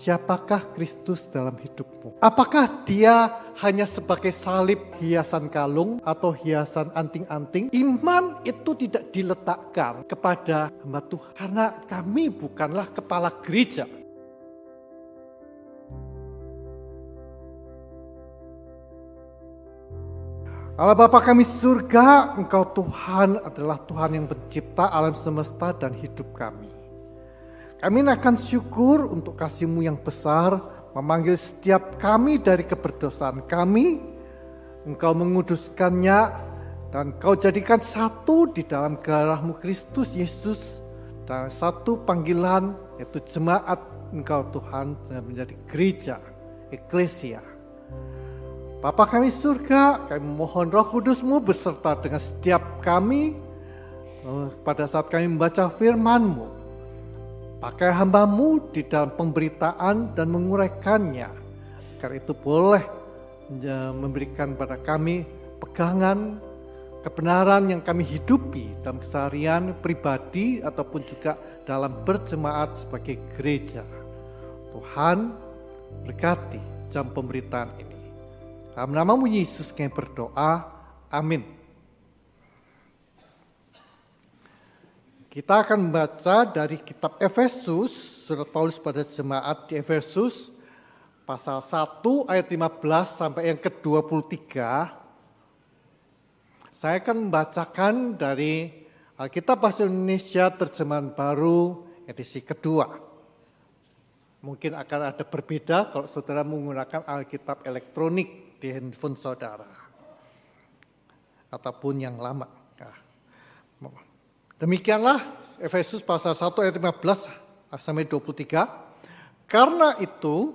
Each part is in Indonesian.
siapakah Kristus dalam hidupmu? Apakah dia hanya sebagai salib hiasan kalung atau hiasan anting-anting? Iman itu tidak diletakkan kepada hamba Tuhan. Karena kami bukanlah kepala gereja. Allah Bapa kami surga, Engkau Tuhan adalah Tuhan yang pencipta alam semesta dan hidup kami. Kami akan syukur untuk kasih-Mu yang besar, memanggil setiap kami dari keberdosaan kami. Engkau menguduskannya dan Engkau jadikan satu di dalam darah-Mu Kristus Yesus. Dan satu panggilan yaitu jemaat Engkau Tuhan menjadi gereja, eklesia. Bapa kami surga, kami mohon Roh Kudus-Mu beserta dengan setiap kami pada saat kami membaca firman-Mu. Pakai hamba-Mu di dalam pemberitaan dan menguraikannya, agar itu boleh memberikan pada kami pegangan, kebenaran yang kami hidupi dalam keseharian pribadi ataupun juga dalam berjemaat sebagai gereja. Tuhan berkati jam pemberitaan ini. Dalam nama-Mu Yesus kami berdoa, amin. Kita akan membaca dari kitab Efesus, surat Paulus pada jemaat di Efesus, pasal 1 ayat 15 sampai yang ke-23. Saya akan membacakan dari Alkitab Bahasa Indonesia Terjemahan Baru edisi kedua. Mungkin akan ada berbeda kalau saudara menggunakan Alkitab elektronik di handphone saudara. Ataupun yang lama. Demikianlah Efesus pasal 1 ayat 15 sampai 23. Karena itu,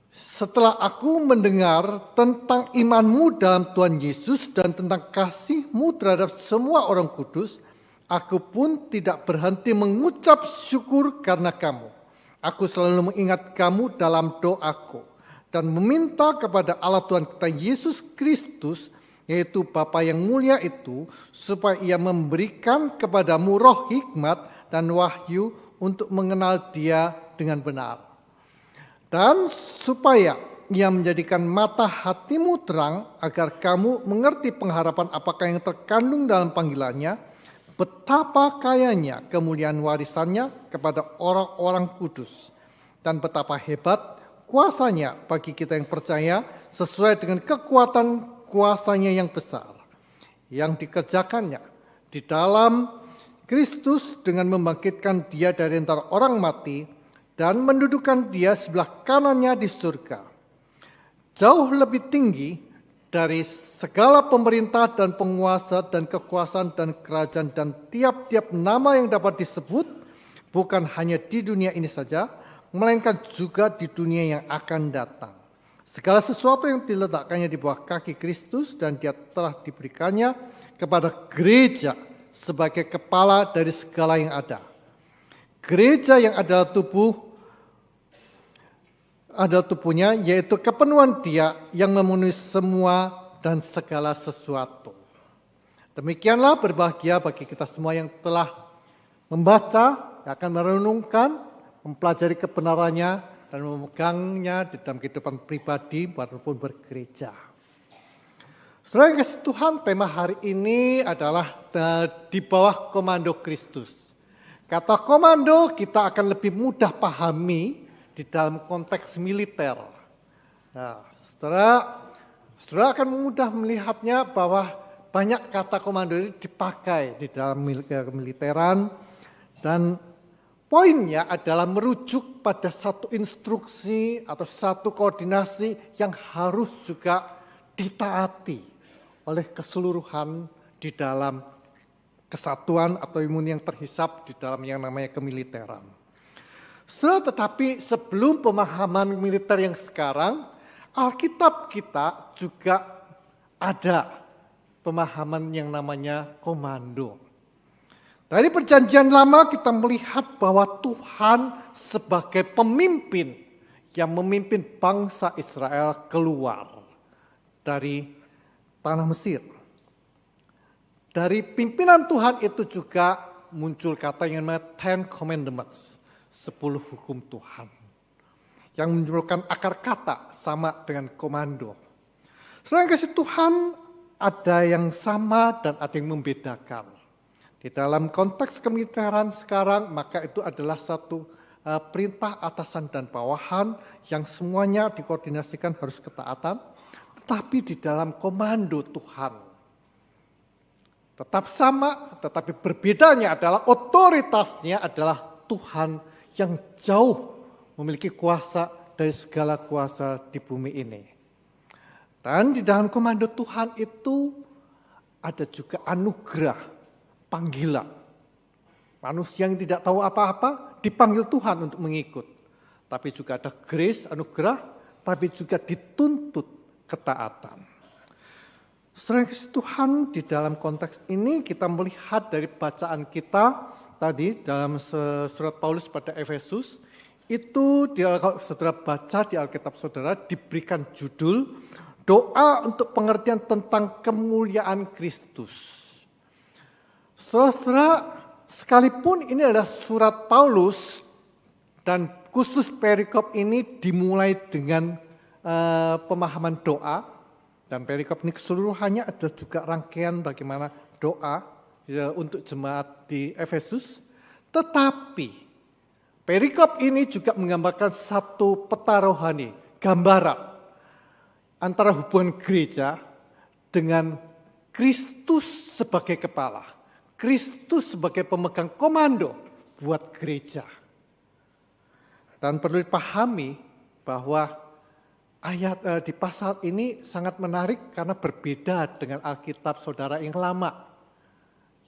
setelah aku mendengar tentang imanmu dalam Tuhan Yesus dan tentang kasih-Mu terhadap semua orang kudus, aku pun tidak berhenti mengucap syukur karena kamu. Aku selalu mengingat kamu dalam doaku dan meminta kepada Allah Tuhan kita Yesus Kristus, yaitu Bapa yang mulia itu, supaya Ia memberikan kepadamu roh hikmat dan wahyu untuk mengenal Dia dengan benar. Dan supaya Ia menjadikan mata hatimu terang, agar kamu mengerti pengharapan apakah yang terkandung dalam panggilannya, betapa kayanya kemuliaan warisannya kepada orang-orang kudus, dan betapa hebat kuasanya bagi kita yang percaya sesuai dengan kekuatan kuasanya yang besar, yang dikerjakannya di dalam Kristus dengan membangkitkan Dia dari antara orang mati dan mendudukan Dia sebelah kanannya di surga. Jauh lebih tinggi dari segala pemerintah dan penguasa dan kekuasaan dan kerajaan dan tiap-tiap nama yang dapat disebut, bukan hanya di dunia ini saja, melainkan juga di dunia yang akan datang. Segala sesuatu yang diletakkannya di bawah kaki Kristus dan Dia telah diberikannya kepada gereja sebagai kepala dari segala yang ada. Gereja yang adalah tubuhnya, yaitu kepenuhan Dia yang memenuhi semua dan segala sesuatu. Demikianlah berbahagia bagi kita semua yang telah membaca, yang akan merenungkan, mempelajari kebenarannya, dan memegangnya di dalam kehidupan pribadi maupun bergereja. Saudara yang kasih Tuhan, tema hari ini adalah di bawah komando Kristus. Kata komando kita akan lebih mudah pahami di dalam konteks militer. Nah, saudara akan mudah melihatnya bahwa banyak kata komando ini dipakai di dalam militeran, dan poinnya adalah merujuk pada satu instruksi atau satu koordinasi yang harus juga ditaati oleh keseluruhan di dalam kesatuan atau imun yang terhisap di dalam yang namanya kemiliteran. Saudara, tetapi sebelum pemahaman militer yang sekarang, Alkitab kita juga ada pemahaman yang namanya komando. Dari perjanjian lama kita melihat bahwa Tuhan sebagai pemimpin yang memimpin bangsa Israel keluar dari tanah Mesir. Dari pimpinan Tuhan itu juga muncul kata yang namanya Ten Commandments, 10 hukum Tuhan. yang menunjukkan akar kata sama dengan komando. Saudara yang kasih Tuhan, ada yang sama dan ada yang membedakan. Di dalam konteks kemiliteran sekarang, maka itu adalah satu perintah atasan dan bawahan yang semuanya dikoordinasikan harus ketaatan, tetapi di dalam komando Tuhan tetap sama, tetapi berbedanya adalah otoritasnya adalah Tuhan yang jauh memiliki kuasa dari segala kuasa di bumi ini. Dan di dalam komando Tuhan itu ada juga anugerah, panggilan. Manusia yang tidak tahu apa-apa dipanggil Tuhan untuk mengikut. Tapi juga ada grace, anugerah, tapi juga dituntut ketaatan. Saudara Tuhan, di dalam konteks ini kita melihat dari bacaan kita tadi dalam surat Paulus pada Efesus, itu kalau saudara baca di Alkitab saudara diberikan judul doa untuk pengertian tentang kemuliaan Kristus. Saudara-saudara, sekalipun ini adalah surat Paulus dan khusus perikop ini dimulai dengan pemahaman doa, dan perikop ini keseluruhannya adalah juga rangkaian bagaimana doa untuk jemaat di Efesus, tetapi perikop ini juga menggambarkan satu peta rohani, gambaran antara hubungan gereja dengan Kristus sebagai kepala, Kristus sebagai pemegang komando buat gereja. Dan perlu dipahami bahwa ayat di pasal ini sangat menarik karena berbeda dengan Alkitab saudara yang lama,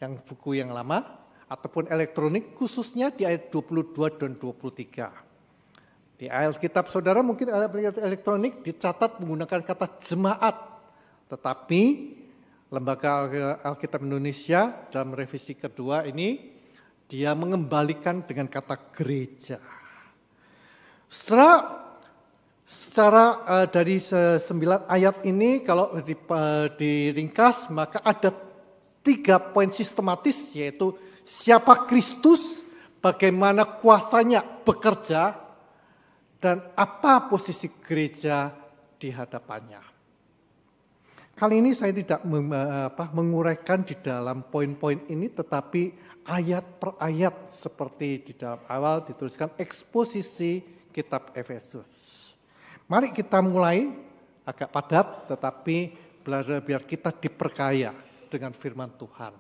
yang buku yang lama, ataupun elektronik, khususnya di ayat 22 dan 23. Di Alkitab saudara mungkin ayat elektronik dicatat menggunakan kata jemaat, tetapi Lembaga Alkitab Indonesia dalam revisi kedua ini, dia mengembalikan dengan kata gereja. Secara dari 9 ayat ini, kalau diringkas, maka ada 3 poin sistematis, yaitu siapa Kristus, bagaimana kuasanya bekerja, dan apa posisi gereja di hadapannya. Kali ini saya tidak menguraikan di dalam poin-poin ini, tetapi ayat per ayat seperti di dalam awal dituliskan eksposisi kitab Efesus. Mari kita mulai agak padat, tetapi biar kita diperkaya dengan firman Tuhan.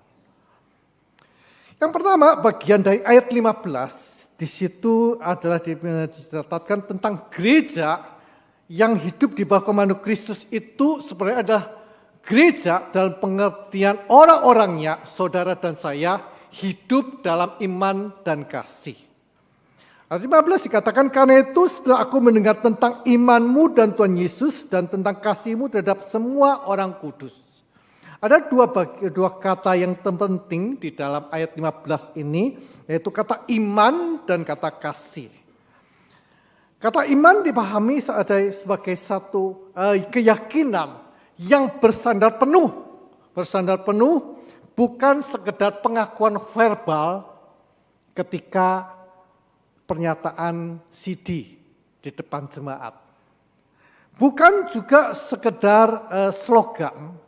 Yang pertama, bagian dari ayat 15, di situ adalah dicatatkan tentang gereja yang hidup di bawah komando Kristus itu sebenarnya adalah gereja dalam pengertian orang-orangnya, saudara dan saya, hidup dalam iman dan kasih. Ayat 15 dikatakan, karena itu setelah aku mendengar tentang imanmu dan Tuhan Yesus dan tentang kasihmu terhadap semua orang kudus. Ada dua kata yang terpenting di dalam ayat 15 ini, yaitu kata iman dan kata kasih. Kata iman dipahami sebagai satu keyakinan yang bersandar penuh. Bersandar penuh bukan sekedar pengakuan verbal ketika pernyataan CD di depan jemaat. Bukan juga sekedar slogan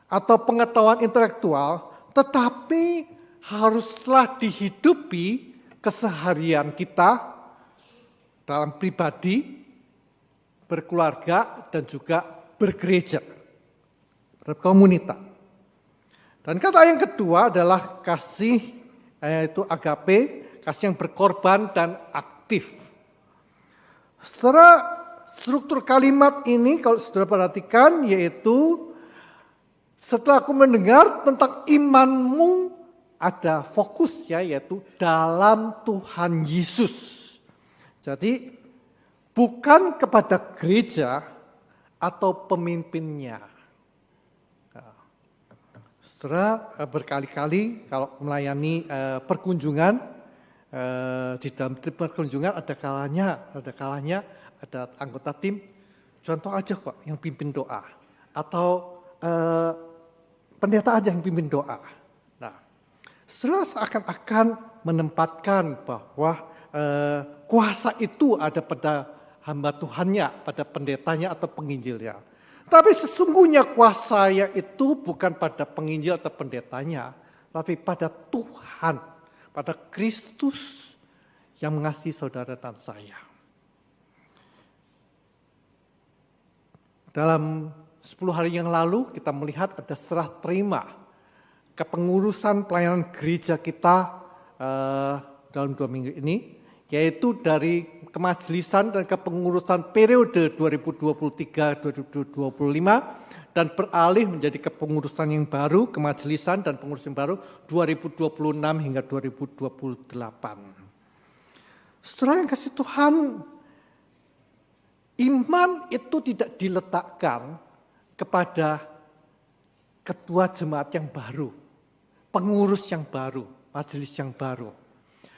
atau pengetahuan intelektual, tetapi haruslah dihidupi keseharian kita dalam pribadi, berkeluarga, dan juga bergereja, berkomunitas. Dan kata yang kedua adalah kasih, yaitu agape, kasih yang berkorban dan aktif. Secara struktur kalimat ini kalau saudara perhatikan, yaitu setelah aku mendengar tentang imanmu, ada fokus ya, yaitu dalam Tuhan Yesus. Jadi bukan kepada gereja atau pemimpinnya. Saudara berkali-kali kalau melayani perkunjungan, di dalam perkunjungan ada kalanya ada anggota tim, contoh aja kok yang pimpin doa, atau pendeta aja yang pimpin doa. Nah, saudara seakan-akan menempatkan bahwa kuasa itu ada pada hamba Tuhannya, pada pendetanya atau penginjilnya. Tapi sesungguhnya kuasanya itu bukan pada penginjil atau pendetanya, tapi pada Tuhan, pada Kristus yang mengasihi saudara dan saya. Dalam 10 hari yang lalu kita melihat ada serah terima kepengurusan pelayanan gereja kita dalam 2 minggu ini, yaitu dari kemajelisan dan kepengurusan periode 2023-2025 dan beralih menjadi kepengurusan yang baru, kemajelisan dan pengurusan baru 2026 hingga 2028. Saudara yang kasih Tuhan, iman itu tidak diletakkan kepada ketua jemaat yang baru, pengurus yang baru, majelis yang baru.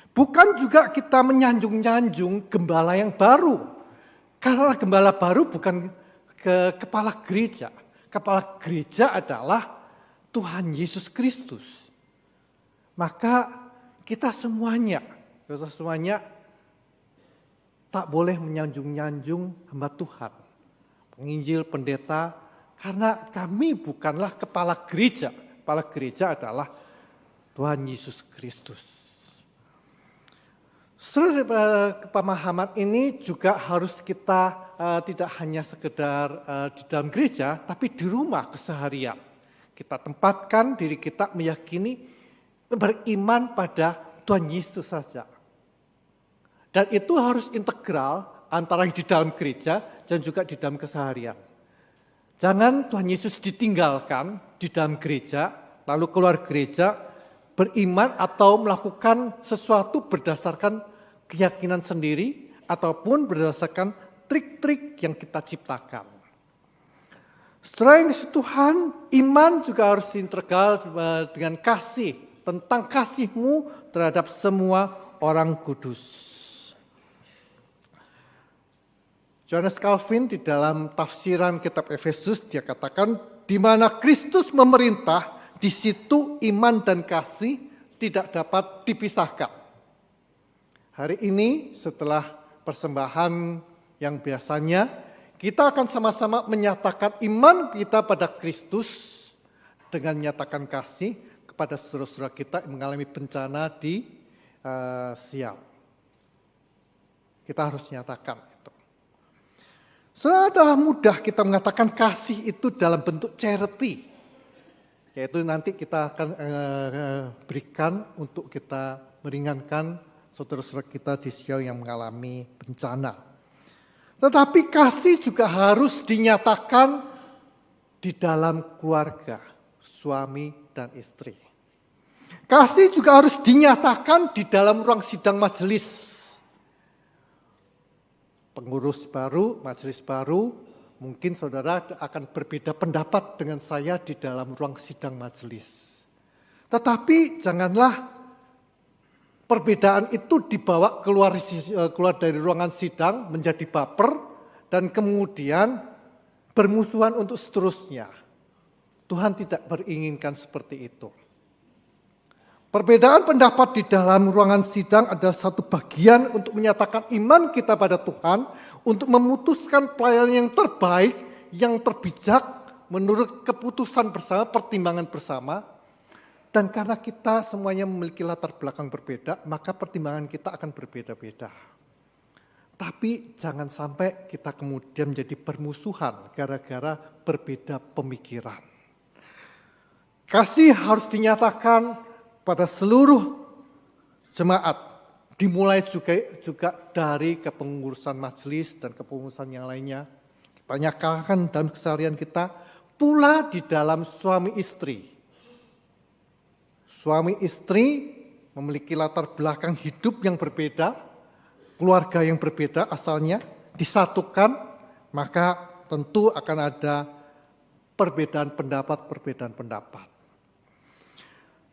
Bukan juga kita menyanjung-nyanjung gembala yang baru. Karena gembala baru bukan kepala gereja. Kepala gereja adalah Tuhan Yesus Kristus. Maka kita semuanya tak boleh menyanjung-nyanjung hamba Tuhan, penginjil, pendeta, karena kami bukanlah kepala gereja. Kepala gereja adalah Tuhan Yesus Kristus. Pemahaman ini juga harus kita tidak hanya sekedar di dalam gereja, tapi di rumah keseharian. Kita tempatkan diri kita meyakini, beriman pada Tuhan Yesus saja. Dan itu harus integral antara yang di dalam gereja dan juga di dalam keseharian. Jangan Tuhan Yesus ditinggalkan di dalam gereja, lalu keluar gereja, beriman atau melakukan sesuatu berdasarkan keyakinan sendiri ataupun berdasarkan trik-trik yang kita ciptakan. Setelah yang kasih Tuhan, iman juga harus diintegral dengan kasih, tentang kasih-Mu terhadap semua orang kudus. Johannes Calvin di dalam tafsiran kitab Efesus dia katakan, di mana Kristus memerintah, di situ iman dan kasih tidak dapat dipisahkan. Hari ini setelah persembahan yang biasanya, kita akan sama-sama menyatakan iman kita pada Kristus dengan menyatakan kasih kepada saudara-saudara kita yang mengalami bencana di Siau. Kita harus nyatakan itu. Sudah mudah kita mengatakan kasih itu dalam bentuk charity. Yaitu nanti kita akan berikan untuk kita meringankan saudara-saudara kita di Siau yang mengalami bencana. Tetapi kasih juga harus dinyatakan di dalam keluarga, suami dan istri. Kasih juga harus dinyatakan di dalam ruang sidang majelis. Pengurus baru, majelis baru, mungkin saudara akan berbeda pendapat dengan saya di dalam ruang sidang majelis. Tetapi janganlah perbedaan itu dibawa keluar dari ruangan sidang menjadi baper dan kemudian bermusuhan untuk seterusnya. Tuhan tidak beringinkan seperti itu. Perbedaan pendapat di dalam ruangan sidang adalah satu bagian untuk menyatakan iman kita pada Tuhan, untuk memutuskan pelayanan yang terbaik, yang terbijak menurut keputusan bersama, pertimbangan bersama. Dan karena kita semuanya memiliki latar belakang berbeda, maka pertimbangan kita akan berbeda-beda. Tapi jangan sampai kita kemudian menjadi permusuhan gara-gara berbeda pemikiran. Kasih harus dinyatakan pada seluruh jemaat, dimulai juga dari kepengurusan majelis dan kepengurusan yang lainnya. Tanyakan dalam keseharian kita, pula di dalam suami istri. Suami istri memiliki latar belakang hidup yang berbeda, keluarga yang berbeda asalnya, disatukan, maka tentu akan ada perbedaan pendapat.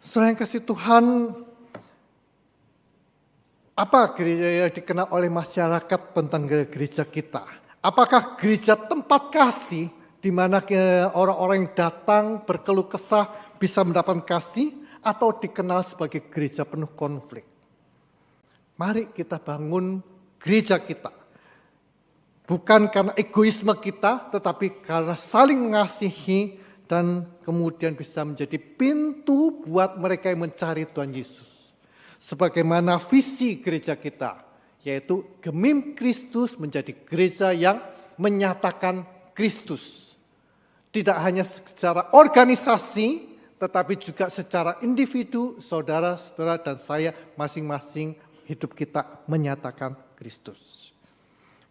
Saudara yang kasih Tuhan, apa gereja yang dikenal oleh masyarakat tentang gereja kita? Apakah gereja tempat kasih di mana orang-orang yang datang berkeluh kesah bisa mendapatkan kasih, atau dikenal sebagai gereja penuh konflik? Mari kita bangun gereja kita Bukan karena egoisme kita, tetapi karena saling mengasihi dan kemudian bisa menjadi pintu buat mereka yang mencari Tuhan Yesus. Sebagaimana visi gereja kita, yaitu Gemim Kristus menjadi gereja yang menyatakan Kristus. Tidak hanya secara organisasi, tetapi juga secara individu, saudara-saudara dan saya masing-masing hidup kita menyatakan Kristus.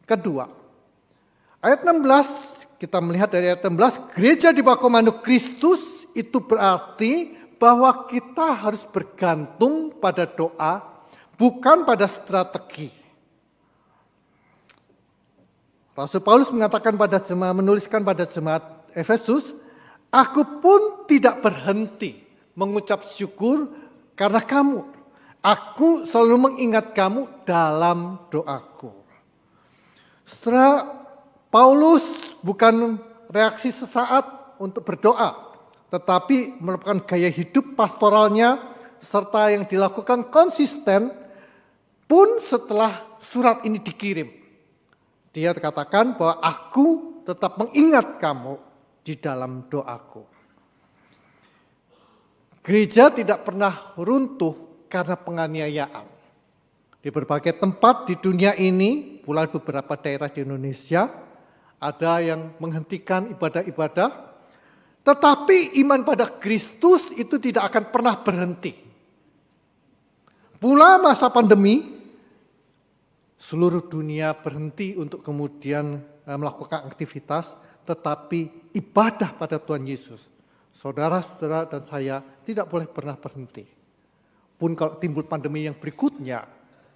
Kedua, ayat 16, kita melihat dari ayat 16, gereja di bawah komando Kristus itu berarti bahwa kita harus bergantung pada doa, bukan pada strategi. Rasul Paulus mengatakan pada jemaat, menuliskan pada jemaat Efesus, aku pun tidak berhenti mengucap syukur karena kamu. Aku selalu mengingat kamu dalam doaku. Setelah Paulus bukan reaksi sesaat untuk berdoa, tetapi merupakan gaya hidup pastoralnya serta yang dilakukan konsisten pun setelah surat ini dikirim. Dia katakan bahwa aku tetap mengingat kamu di dalam doaku. Gereja tidak pernah runtuh karena penganiayaan. Di berbagai tempat di dunia ini, pula beberapa daerah di Indonesia, ada yang menghentikan ibadah-ibadah, tetapi iman pada Kristus itu tidak akan pernah berhenti. Pula masa pandemi, seluruh dunia berhenti untuk kemudian melakukan aktivitas, tetapi ibadah pada Tuhan Yesus, saudara-saudara dan saya tidak boleh pernah berhenti. Pun kalau timbul pandemi yang berikutnya,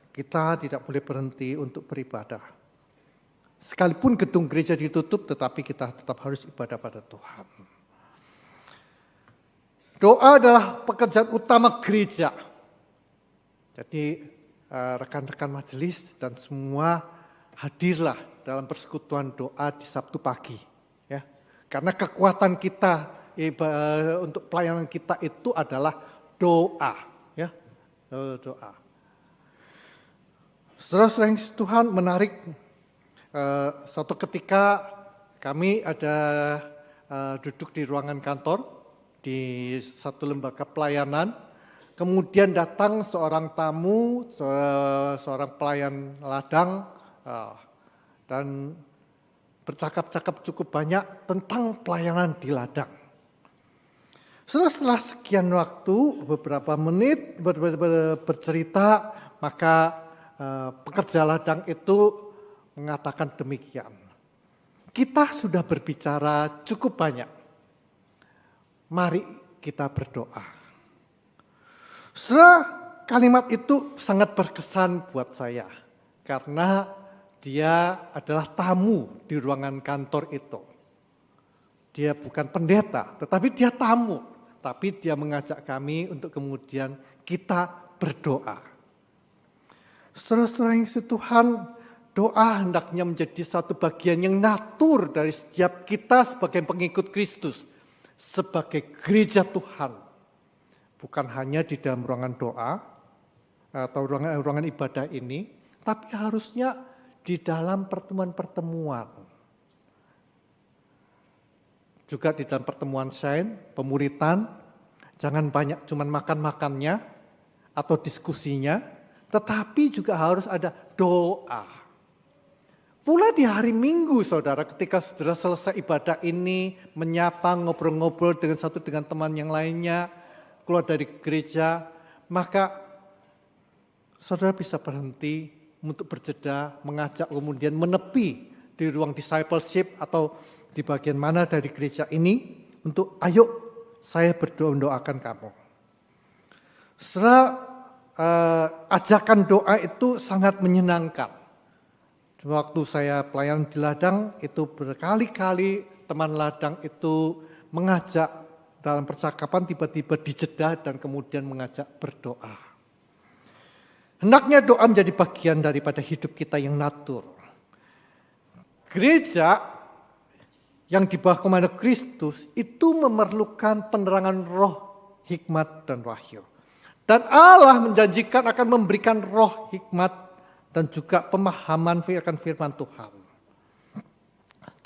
kita tidak boleh berhenti untuk beribadah. Sekalipun gedung gereja ditutup, tetapi kita tetap harus ibadah pada Tuhan. Doa adalah pekerjaan utama gereja. Jadi rekan-rekan majelis dan semua hadirlah dalam persekutuan doa di Sabtu pagi. Ya, karena kekuatan kita untuk pelayanan kita itu adalah doa. Ya, doa. Saudara-saudara yang Tuhan, menarik, suatu ketika kami ada duduk di ruangan kantor di satu lembaga pelayanan, kemudian datang seorang tamu, seorang pelayan ladang, dan bercakap-cakap cukup banyak tentang pelayanan di ladang. Setelah sekian waktu, beberapa menit bercerita, maka pekerja ladang itu mengatakan demikian. Kita sudah berbicara cukup banyak. Mari kita berdoa. Setelah kalimat itu sangat berkesan buat saya. Karena dia adalah tamu di ruangan kantor itu. Dia bukan pendeta, tetapi dia tamu. Tapi dia mengajak kami untuk kemudian kita berdoa. Saudara-saudara yang Tuhan, doa hendaknya menjadi satu bagian yang natur dari setiap kita sebagai pengikut Kristus, sebagai gereja Tuhan. Bukan hanya di dalam ruangan doa atau ruangan ibadah ini, tapi harusnya di dalam pertemuan-pertemuan. Juga di dalam pertemuan sain, pemuritan, jangan banyak cuman makan-makannya atau diskusinya, tetapi juga harus ada doa. Pula di hari Minggu, saudara, ketika saudara selesai ibadah ini, menyapa, ngobrol-ngobrol dengan satu dengan teman yang lainnya, keluar dari gereja, maka saudara bisa berhenti untuk berjeda, mengajak kemudian menepi di ruang discipleship atau di bagian mana dari gereja ini, untuk ayo saya berdoa mendoakan kamu. Setelah ajakan doa itu sangat menyenangkan. Waktu saya pelayanan di ladang itu berkali-kali teman ladang itu mengajak dalam percakapan tiba-tiba dijeda dan kemudian mengajak berdoa. Hendaknya doa menjadi bagian daripada hidup kita yang natur. Gereja yang di bawah komando Kristus itu memerlukan penerangan roh, hikmat dan wahyu. Dan Allah menjanjikan akan memberikan roh, hikmat, dan juga pemahaman akan firman Tuhan.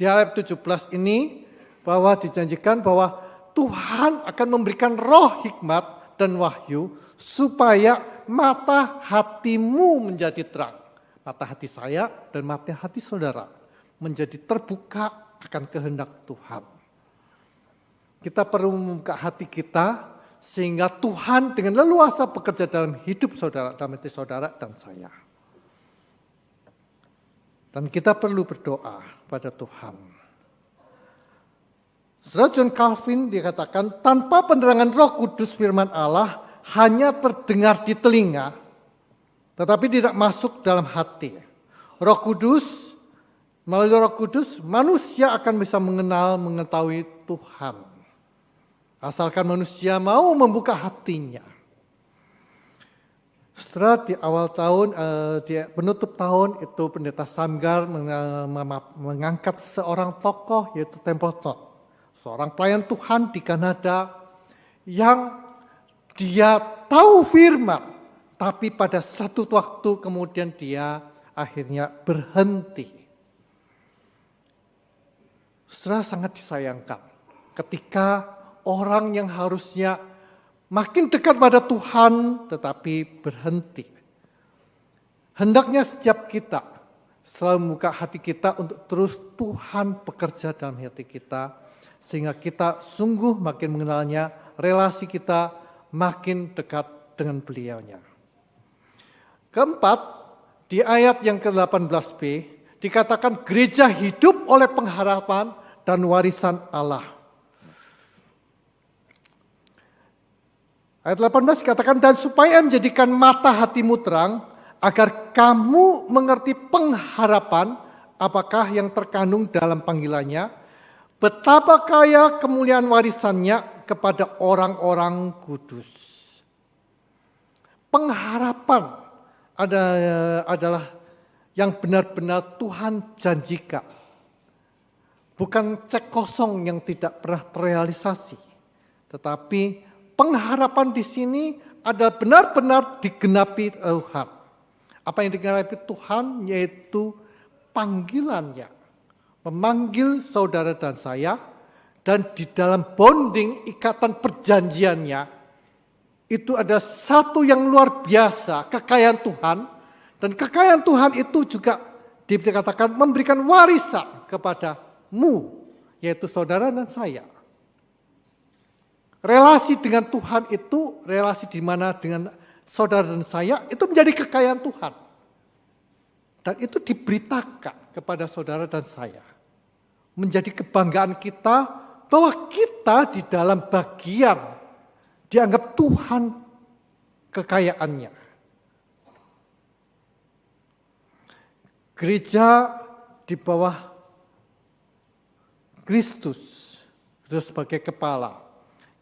Di ayat 17 ini bahwa dijanjikan bahwa Tuhan akan memberikan roh hikmat dan wahyu supaya mata hatimu menjadi terang. Mata hati saya dan mata hati saudara menjadi terbuka akan kehendak Tuhan. Kita perlu membuka hati kita sehingga Tuhan dengan leluasa bekerja dalam hidup saudara, dalam hati saudara dan saya. Dan kita perlu berdoa pada Tuhan. Saudara John Calvin dikatakan, tanpa penerangan Roh Kudus firman Allah hanya terdengar di telinga, tetapi tidak masuk dalam hati. Roh Kudus, melalui Roh Kudus, manusia akan bisa mengetahui Tuhan. Asalkan manusia mau membuka hatinya. Setelah di awal tahun, di penutup tahun itu Pendeta Samgar mengangkat seorang tokoh yaitu Templeton. Seorang pelayan Tuhan di Kanada yang dia tahu firman. Tapi pada satu waktu kemudian dia akhirnya berhenti. Setelah sangat disayangkan ketika orang yang harusnya makin dekat pada Tuhan tetapi berhenti. Hendaknya setiap kita selalu membuka hati kita untuk terus Tuhan bekerja dalam hati kita. Sehingga kita sungguh makin mengenalnya, relasi kita makin dekat dengan beliaunya. Keempat, di ayat yang ke-18b dikatakan gereja hidup oleh pengharapan dan warisan Allah. Ayat 18 dikatakan, dan supaya menjadikan mata hatimu terang, agar kamu mengerti pengharapan apakah yang terkandung dalam panggilannya, betapa kaya kemuliaan warisannya kepada orang-orang kudus. Pengharapan adalah yang benar-benar Tuhan janjikan. Bukan cek kosong yang tidak pernah terrealisasi. Tetapi pengharapan di sini adalah benar-benar digenapi Tuhan. Apa yang digenapi Tuhan yaitu panggilannya. Memanggil saudara dan saya, dan di dalam bonding ikatan perjanjiannya, itu ada satu yang luar biasa, kekayaan Tuhan. Dan kekayaan Tuhan itu juga dikatakan memberikan warisan kepadamu, yaitu saudara dan saya. Relasi dengan Tuhan itu, relasi di mana dengan saudara dan saya, itu menjadi kekayaan Tuhan. Dan itu diberitakan kepada saudara dan saya. Menjadi kebanggaan kita bahwa kita di dalam bagian dianggap Tuhan kekayaannya. Gereja di bawah Kristus sebagai kepala.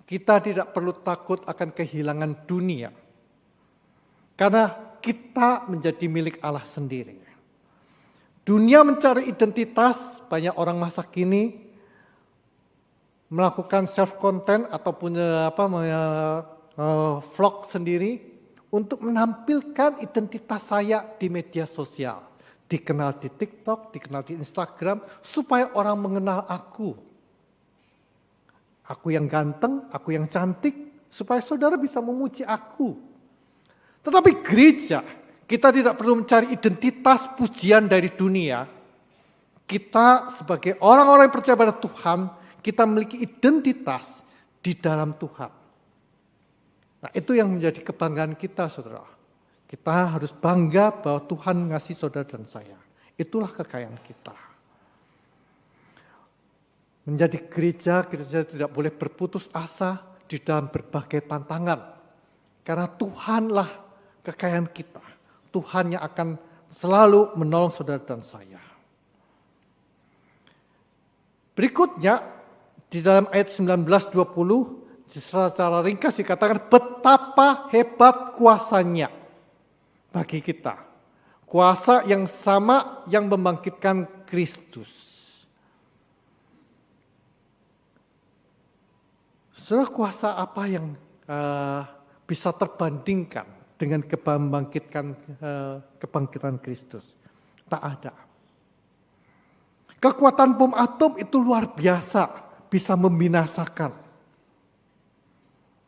Kita tidak perlu takut akan kehilangan dunia. Karena kita menjadi milik Allah sendiri. Dunia mencari identitas, banyak orang masa kini melakukan self-content ataupun vlog sendiri untuk menampilkan identitas saya di media sosial. Dikenal di TikTok, dikenal di Instagram, supaya orang mengenal aku. Aku yang ganteng, aku yang cantik, supaya saudara bisa memuji aku. Tetapi gereja, kita tidak perlu mencari identitas pujian dari dunia. Kita sebagai orang-orang yang percaya pada Tuhan, kita memiliki identitas di dalam Tuhan. Nah, itu yang menjadi kebanggaan kita, saudara. Kita harus bangga bahwa Tuhan mengasihi saudara dan saya. Itulah kekayaan kita. Menjadi gereja, gereja tidak boleh berputus asa di dalam berbagai tantangan. Karena Tuhanlah kekayaan kita. Tuhan yang akan selalu menolong saudara dan saya. Berikutnya, di dalam ayat 19-20, secara ringkas dikatakan betapa hebat kuasanya bagi kita. Kuasa yang sama yang membangkitkan Kristus. Saudara, kuasa apa yang bisa terbandingkan dengan kebangkitan Kristus? Tak ada. Kekuatan bom atom itu luar biasa, bisa membinasakan.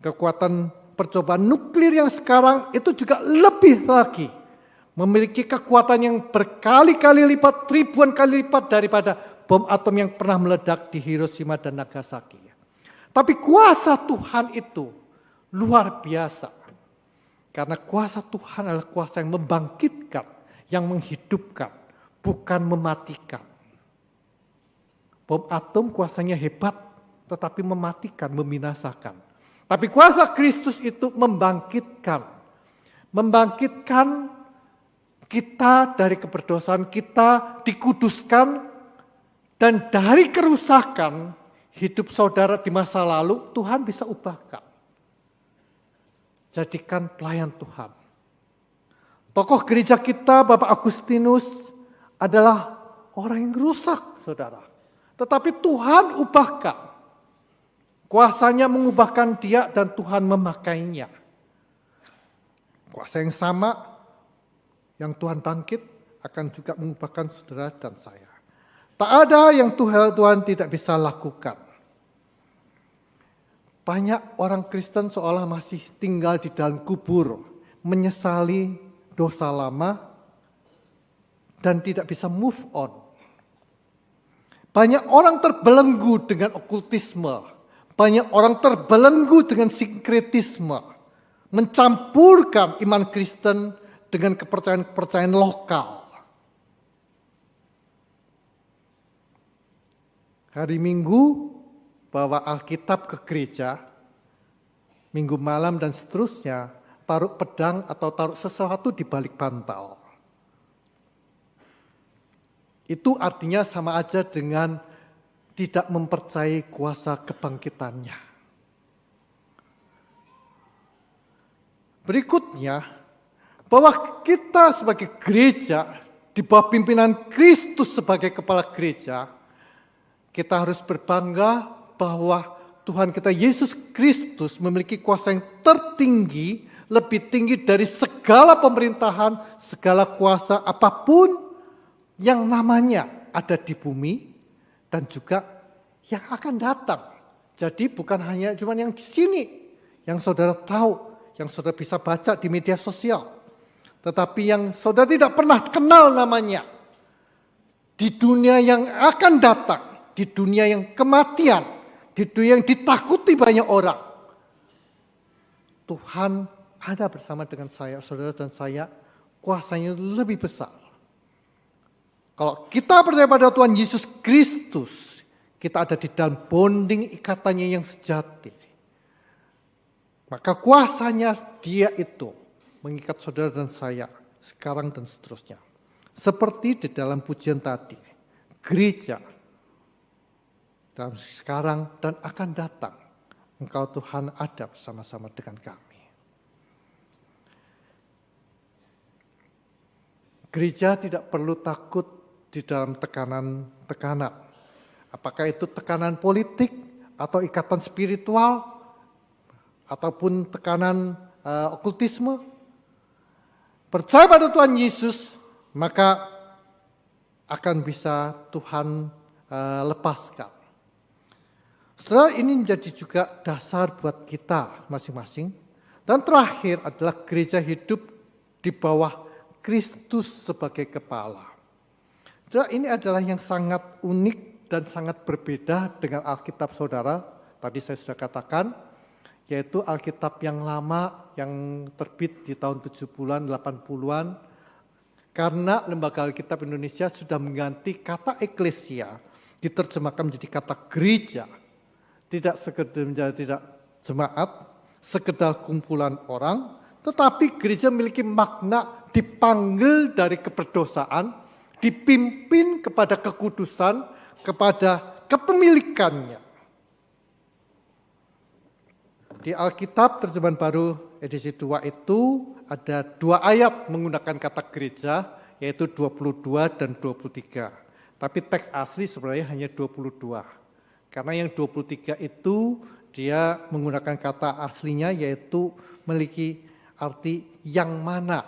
Kekuatan percobaan nuklir yang sekarang itu juga lebih lagi. Memiliki kekuatan yang berkali-kali lipat, ribuan kali lipat daripada bom atom yang pernah meledak di Hiroshima dan Nagasaki. Tapi kuasa Tuhan itu luar biasa. Karena kuasa Tuhan adalah kuasa yang membangkitkan, yang menghidupkan, bukan mematikan. Bom atom kuasanya hebat, tetapi mematikan, membinasakan. Tapi kuasa Kristus itu membangkitkan. Membangkitkan kita dari keberdosaan, kita dikuduskan, dan dari kerusakan hidup saudara di masa lalu, Tuhan bisa ubahkan. Jadikan pelayan Tuhan. Tokoh gereja kita, Bapak Agustinus, adalah orang yang rusak, saudara. Tetapi Tuhan ubahkan. Kuasanya mengubahkan dia dan Tuhan memakainya. Kuasa yang sama yang Tuhan bangkit akan juga mengubahkan saudara dan saya. Tak ada yang Tuhan tidak bisa lakukan. Banyak orang Kristen seolah masih tinggal di dalam kubur, menyesali dosa lama, dan tidak bisa move on. Banyak orang terbelenggu dengan okultisme, banyak orang terbelenggu dengan sinkretisme, mencampurkan iman Kristen dengan kepercayaan-kepercayaan lokal. Hari Minggu bawa Alkitab ke gereja, Minggu malam dan seterusnya, taruh pedang atau taruh sesuatu di balik bantal. Itu artinya sama aja dengan tidak mempercayai kuasa kebangkitannya. Berikutnya, bahwa kita sebagai gereja, di bawah pimpinan Kristus sebagai kepala gereja, kita harus berbangga bahwa Tuhan kita Yesus Kristus memiliki kuasa yang tertinggi, lebih tinggi dari segala pemerintahan, segala kuasa apapun yang namanya ada di bumi dan juga yang akan datang. Jadi bukan hanya cuma yang di sini yang saudara tahu, yang saudara bisa baca di media sosial, tetapi yang saudara tidak pernah kenal namanya. Di dunia yang akan datang, di dunia yang kematian, di dunia yang ditakuti banyak orang, Tuhan ada bersama dengan saya, saudara dan saya, kuasanya lebih besar. Kalau kita percaya pada Tuhan Yesus Kristus, kita ada di dalam bonding ikatannya yang sejati. Maka kuasanya dia itu mengikat saudara dan saya sekarang dan seterusnya. Seperti di dalam pujian tadi, gereja dalam sekarang dan akan datang, Engkau Tuhan ada bersama-sama dengan kami. Gereja tidak perlu takut di dalam tekanan-tekanan. Apakah itu tekanan politik atau ikatan spiritual ataupun tekanan okultisme. Percaya pada Tuhan Yesus, maka akan bisa Tuhan lepaskan. Setelah ini menjadi juga dasar buat kita masing-masing. Dan terakhir adalah gereja hidup di bawah Kristus sebagai kepala. Ini adalah yang sangat unik dan sangat berbeda dengan Alkitab saudara. Tadi saya sudah katakan, yaitu Alkitab yang lama yang terbit di tahun 70-an, 80-an. Karena Lembaga Alkitab Indonesia sudah mengganti kata eklesia, diterjemahkan menjadi kata gereja. Tidak sekedar menjadi tidak jemaat, sekedar kumpulan orang, tetapi gereja memiliki makna dipanggil dari keberdosaan, dipimpin kepada kekudusan, kepada kepemilikannya. Di Alkitab terjemahan baru edisi 2 itu ada 2 ayat menggunakan kata gereja, yaitu 22 dan 23. Tapi teks asli sebenarnya hanya 22. Karena yang 23 itu dia menggunakan kata aslinya yaitu memiliki arti yang mana.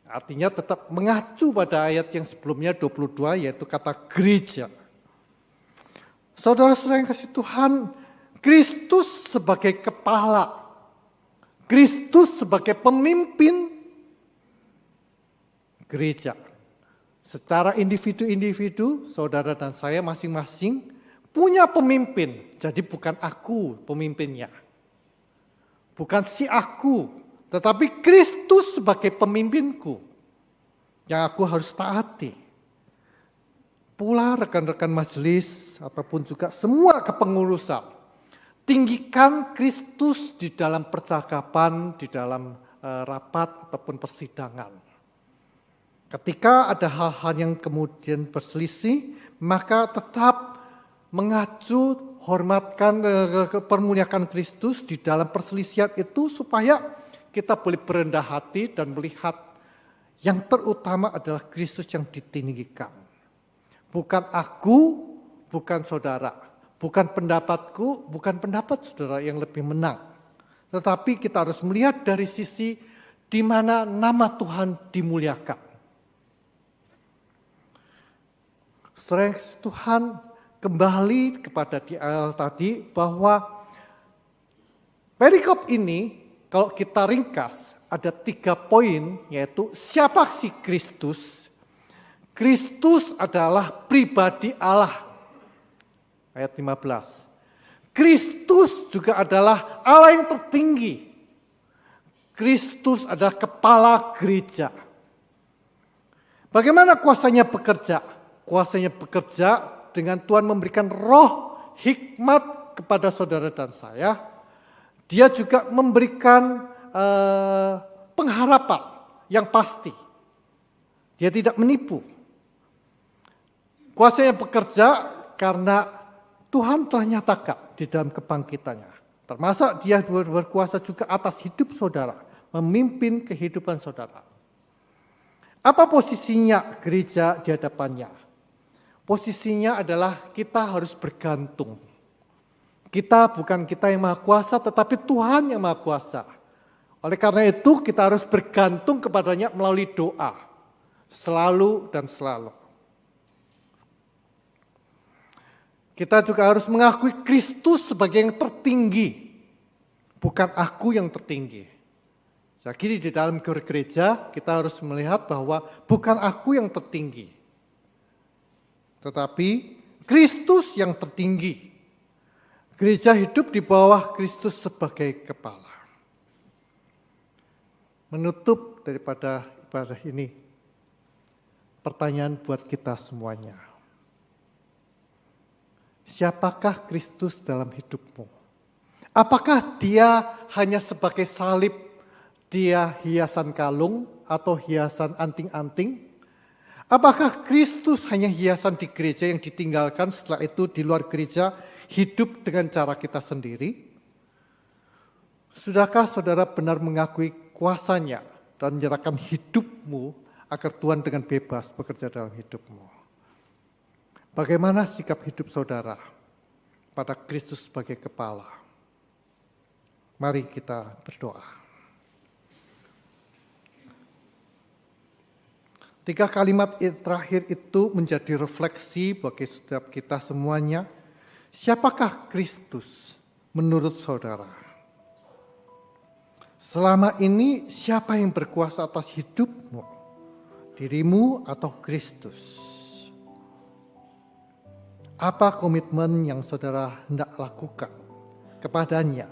Artinya tetap mengacu pada ayat yang sebelumnya 22 yaitu kata gereja. Saudara-saudara yang kasih Tuhan, Kristus sebagai kepala, Kristus sebagai pemimpin gereja. Secara individu-individu, saudara dan saya masing-masing punya pemimpin. Jadi bukan aku pemimpinnya. Bukan si aku. Tetapi Kristus sebagai pemimpinku yang aku harus taati. Pula rekan-rekan majelis ataupun juga semua kepengurusan. Tinggikan Kristus di dalam percakapan, di dalam rapat ataupun persidangan. Ketika ada hal-hal yang kemudian berselisih, maka tetap mengacu, hormatkan, permuliakan Kristus di dalam perselisihan itu supaya kita boleh berendah hati dan melihat yang terutama adalah Kristus yang ditinggikan. Bukan aku, bukan saudara. Bukan pendapatku, bukan pendapat saudara yang lebih menang. Tetapi kita harus melihat dari sisi di mana nama Tuhan dimuliakan. Saudara Tuhan kembali kepada di awal tadi bahwa perikop ini kalau kita ringkas, ada 3 poin, yaitu siapa sih Kristus? Kristus adalah pribadi Allah. Ayat 15. Kristus juga adalah Allah yang tertinggi. Kristus adalah kepala gereja. Bagaimana kuasanya bekerja? Kuasanya bekerja dengan Tuhan memberikan roh hikmat kepada saudara dan saya. Dia juga memberikan pengharapan yang pasti. Dia tidak menipu. Kuasanya bekerja karena Tuhan telah nyatakan di dalam kebangkitannya. Termasuk dia berkuasa juga atas hidup saudara, memimpin kehidupan saudara. Apa posisinya gereja di hadapannya? Posisinya adalah kita harus bergantung. Kita bukan kita yang maha kuasa, tetapi Tuhan yang maha kuasa. Oleh karena itu kita harus bergantung kepadanya melalui doa. Selalu dan selalu. Kita juga harus mengakui Kristus sebagai yang tertinggi. Bukan aku yang tertinggi. Jadi di dalam gereja kita harus melihat bahwa bukan aku yang tertinggi. Tetapi Kristus yang tertinggi. Gereja hidup di bawah Kristus sebagai kepala. Menutup daripada ibadah ini, pertanyaan buat kita semuanya. Siapakah Kristus dalam hidupmu? Apakah dia hanya sebagai salib, dia hiasan kalung atau hiasan anting-anting? Apakah Kristus hanya hiasan di gereja yang ditinggalkan setelah itu di luar gereja? Hidup dengan cara kita sendiri? Sudahkah saudara benar mengakui kuasanya dan menyerahkan hidupmu agar Tuhan dengan bebas bekerja dalam hidupmu? Bagaimana sikap hidup saudara pada Kristus sebagai kepala? Mari kita berdoa. 3 kalimat terakhir itu menjadi refleksi bagi setiap kita semuanya. Siapakah Kristus menurut saudara? Selama ini siapa yang berkuasa atas hidupmu? Dirimu atau Kristus? Apa komitmen yang saudara hendak lakukan kepadanya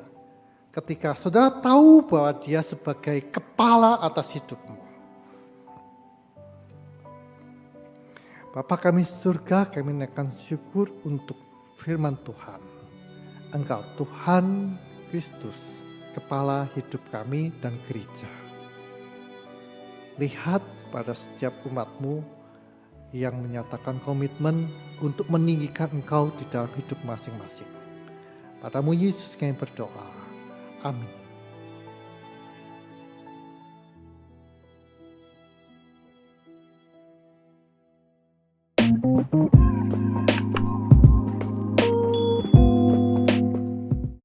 ketika saudara tahu bahwa dia sebagai kepala atas hidupmu? Bapa kami surga, kami naikkan syukur untuk firman Tuhan. Engkau Tuhan Kristus, kepala hidup kami dan gereja. Lihat pada setiap umat-Mu yang menyatakan komitmen untuk meninggikan Engkau di dalam hidup masing-masing. Padamu Yesus kami berdoa. Amin.